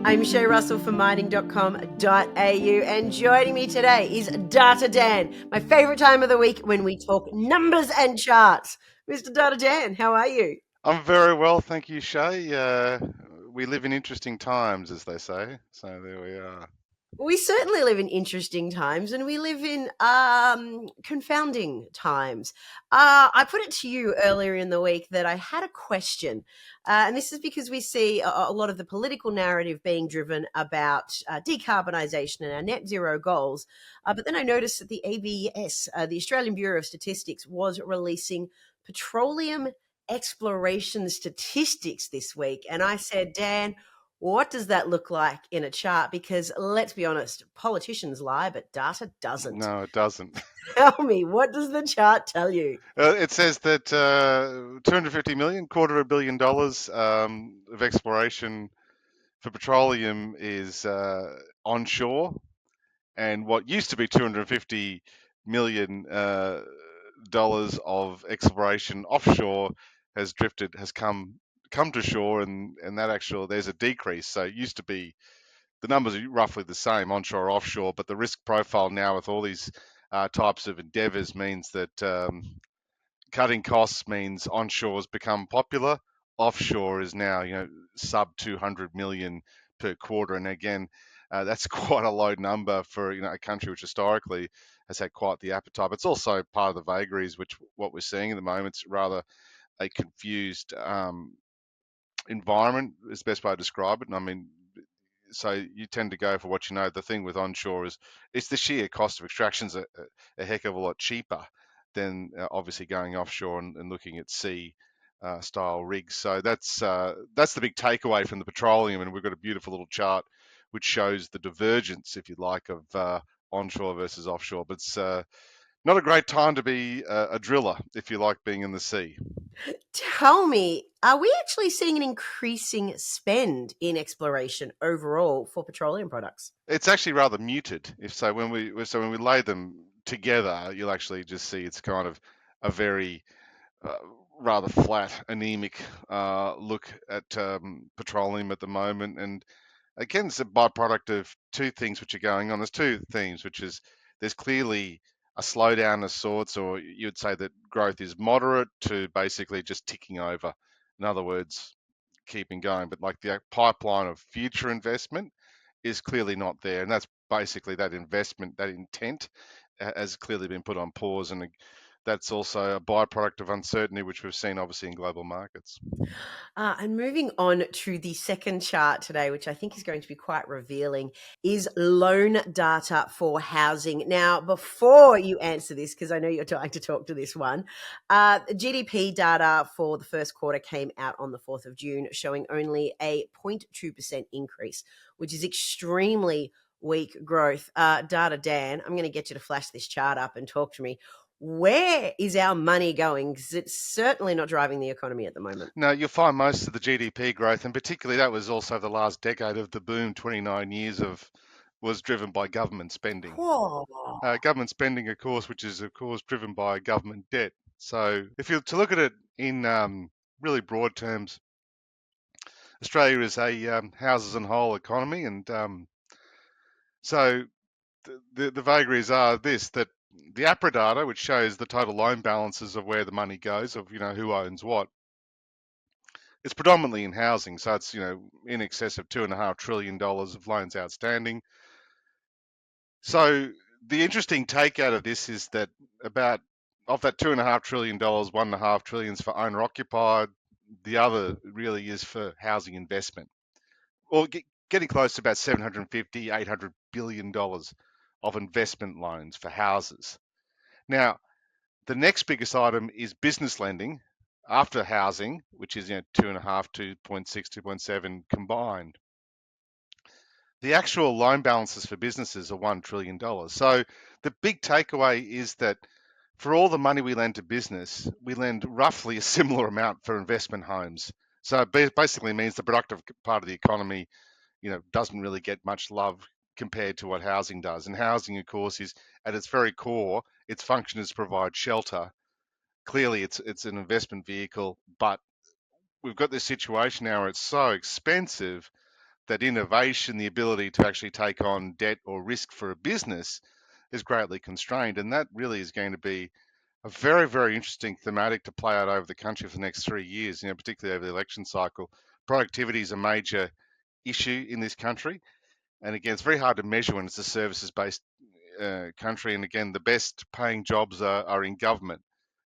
I'm Shay Russell from mining.com.au, and joining me today is Data Dan, my favorite time of the week when we talk numbers and charts. Mr. Data Dan, how are you? I'm very well, thank you, Shay. We live in interesting times, as they say. So there we are. We certainly live in interesting times, and we live in confounding times. I put it to you earlier in the week that I had a question, and this is because we see a lot of the political narrative being driven about decarbonisation and our net zero goals. But then I noticed that the ABS, the Australian Bureau of Statistics, was releasing petroleum exploration statistics this week, and I said, Dan, what does that look like in a chart? Because let's be honest, politicians lie, but data doesn't. No, it doesn't. Tell me, what does the chart tell you? It says that 250 million, quarter of a billion dollars of exploration for petroleum is onshore, and what used to be 250 million dollars of exploration offshore has come to shore, and that actual there's a decrease. So it used to be the numbers are roughly the same onshore, offshore, but the risk profile now with all these types of endeavors means that cutting costs means onshore has become popular. Offshore is now, sub 200 million per quarter, and again, that's quite a low number for a country which historically has had quite the appetite. But it's also part of the vagaries, which what we're seeing at the moment. It's rather a confused environment, is the best way to describe it. And I mean, so you tend to go for what you know. The thing with onshore is it's the sheer cost of extraction's a heck of a lot cheaper than obviously going offshore and looking at sea style rigs. So that's the big takeaway from the petroleum, and we've got a beautiful little chart which shows the divergence, if you like, of onshore versus offshore. But it's not a great time to be a driller if you like being in the sea. Tell me, are we actually seeing an increasing spend in exploration overall for petroleum products? It's actually rather muted. If so, when we lay them together, you'll actually just see it's kind of a very uh, rather flat, anemic look at petroleum at the moment. And again, it's a byproduct of two things which are going on. There's two themes, which is there's clearly a slowdown of sorts, or you'd say that growth is moderate to basically just ticking over. In other words, keeping going, but like the pipeline of future investment is clearly not there, and that's basically that investment, that intent has clearly been put on pause, and that's also a byproduct of uncertainty, which we've seen obviously in global markets. And moving on to the second chart today, which I think is going to be quite revealing, is loan data for housing. Now, before you answer this, because I know you're trying to talk to this one, GDP data for the first quarter came out on the 4th of June, showing only a 0.2% increase, which is extremely weak growth. Data Dan, I'm going to get you to flash this chart up and talk to me. Where is our money going? Because it's certainly not driving the economy at the moment. Now, you'll find most of the GDP growth, and particularly that was also the last decade of the boom, 29 years of, was driven by government spending. Whoa. Government spending, of course, which is, of course, driven by government debt. So if you're to look at it in really broad terms, Australia is a houses and whole economy, and so the vagaries are this, that the APRA data, which shows the total loan balances of where the money goes, of who owns what, it's predominantly in housing. So it's in excess of $2.5 trillion of loans outstanding. So the interesting take out of this is that about of that $2.5 trillion, $1.5 trillion is for owner occupied. The other really is for housing investment, or getting close to about 750, $800 billion of investment loans for houses. Now, the next biggest item is business lending after housing, which is 2.5, 2.6, 2.7 combined. The actual loan balances for businesses are $1 trillion. So the big takeaway is that for all the money we lend to business, we lend roughly a similar amount for investment homes. So it basically means the productive part of the economy, doesn't really get much love compared to what housing does. And housing, of course, is at its very core, its function is to provide shelter. Clearly, it's an investment vehicle, but we've got this situation now where it's so expensive that innovation, the ability to actually take on debt or risk for a business, is greatly constrained. And that really is going to be a very, very interesting thematic to play out over the country for the next 3 years, particularly over the election cycle. Productivity is a major issue in this country. And again, it's very hard to measure when it's a services based country. And again, the best paying jobs are in government,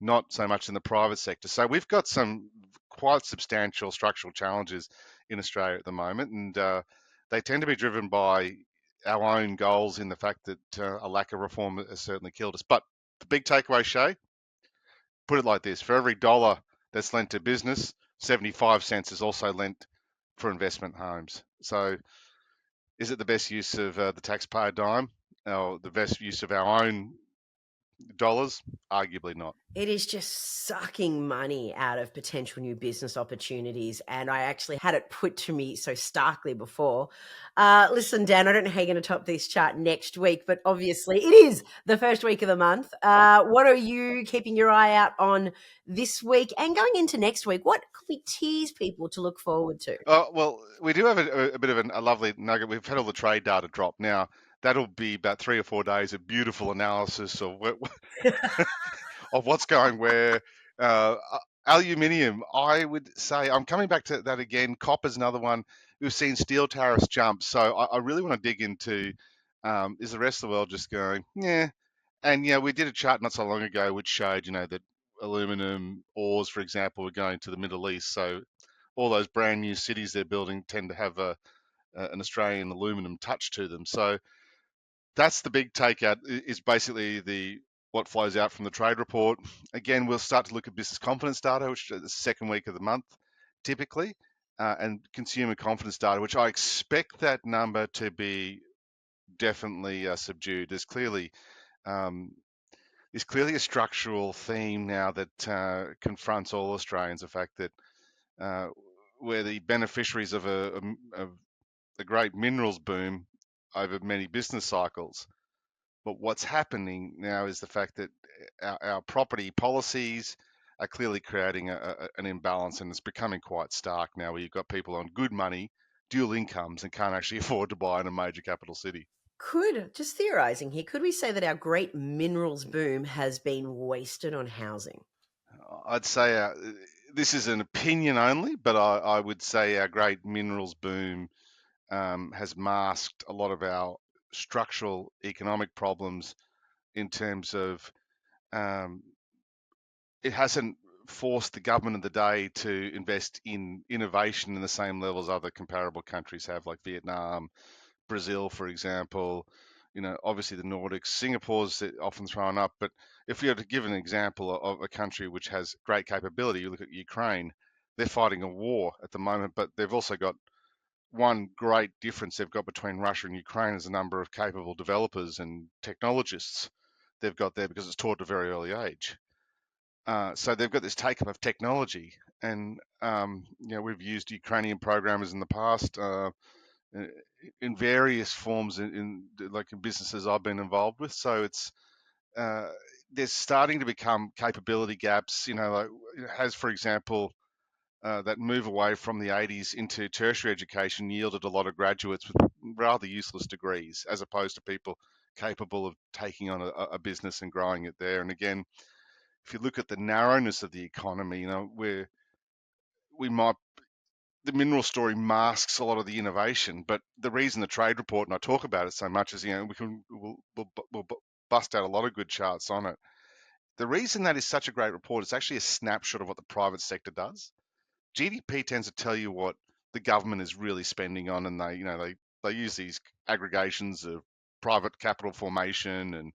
not so much in the private sector. So we've got some quite substantial structural challenges in Australia at the moment. And they tend to be driven by our own goals in the fact that a lack of reform has certainly killed us. But the big takeaway, Shay, put it like this: for every dollar that's lent to business, 75 cents is also lent for investment homes. So is it the best use of the taxpayer dime or the best use of our own dollars? Arguably not. It is just sucking money out of potential new business opportunities. And I actually had it put to me so starkly before. Listen, Dan, I don't know how you're going to top this chart next week, but obviously it is the first week of the month. What are you keeping your eye out on this week and going into next week? What can we tease people to look forward to? Well, we do have a bit of a lovely nugget. We've had all the trade data drop. Now, that'll be about 3 or 4 days of beautiful analysis of what's going where. Aluminium, I would say, I'm coming back to that again. Copper's another one. We've seen steel tariffs jump. So I really want to dig into, is the rest of the world just going, yeah. And we did a chart not so long ago which showed, that aluminum ores, for example, were going to the Middle East. So all those brand new cities they're building tend to have an Australian aluminum touch to them. So that's the big takeout, is basically the what flows out from the trade report. Again, we'll start to look at business confidence data, which is the second week of the month, typically, and consumer confidence data, which I expect that number to be definitely subdued. Um, there's clearly a structural theme now that confronts all Australians. The fact that uh, we're the beneficiaries of a great minerals boom over many business cycles. But what's happening now is the fact that our property policies are clearly creating an imbalance, and it's becoming quite stark now, where you've got people on good money, dual incomes, and can't actually afford to buy in a major capital city. Just theorizing here, could we say that our great minerals boom has been wasted on housing? I'd say this is an opinion only, but I would say our great minerals boom has masked a lot of our structural economic problems in terms of um, it hasn't forced the government of the day to invest in innovation in the same level as other comparable countries have, like Vietnam, Brazil, for example. Obviously the Nordics, Singapore's often thrown up, but if you were to give an example of a country which has great capability, you look at Ukraine. They're fighting a war at the moment, but they've also got one great difference they've got between Russia and Ukraine is the number of capable developers and technologists they've got there, because it's taught at a very early age. So they've got this take up of technology, and we've used Ukrainian programmers in the past in various forms like in businesses I've been involved with. So it's uh, there's starting to become capability gaps. Like it has, for example, that move away from the 80s into tertiary education yielded a lot of graduates with rather useless degrees, as opposed to people capable of taking on a business and growing it there. And again, if you look at the narrowness of the economy, where we might the mineral story masks a lot of the innovation, but the reason the trade report, and I talk about it so much, is we'll bust out a lot of good charts on it. The reason that is such a great report is actually a snapshot of what the private sector does. GDP tends to tell you what the government is really spending on, and they use these aggregations of private capital formation, and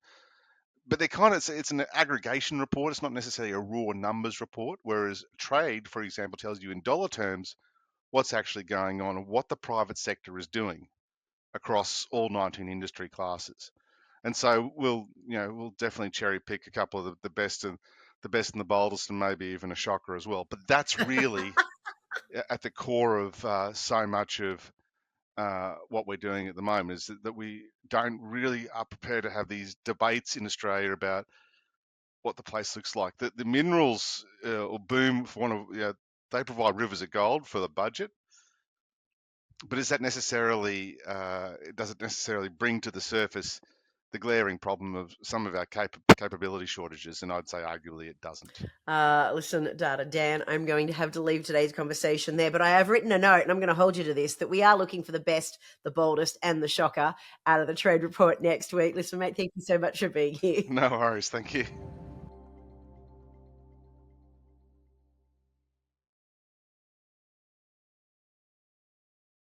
but they kind of it's an aggregation report. It's not necessarily a raw numbers report. Whereas trade, for example, tells you in dollar terms what's actually going on and what the private sector is doing across all 19 industry classes. And so we'll definitely cherry pick a couple of the best and the boldest, and maybe even a shocker as well. But that's really at the core of so much of what we're doing at the moment, is that we don't really are prepared to have these debates in Australia about what the place looks like. The minerals or boom, for one of they provide rivers of gold for the budget, But is that necessarily, does it necessarily bring to the surface the glaring problem of some of our capability shortages? And I'd say arguably it doesn't. Listen, Data Dan, I'm going to have to leave today's conversation there, but I have written a note and I'm going to hold you to this that we are looking for the best, the boldest, and the shocker out of the trade report next week. Listen, mate, thank you so much for being here. No worries. Thank you.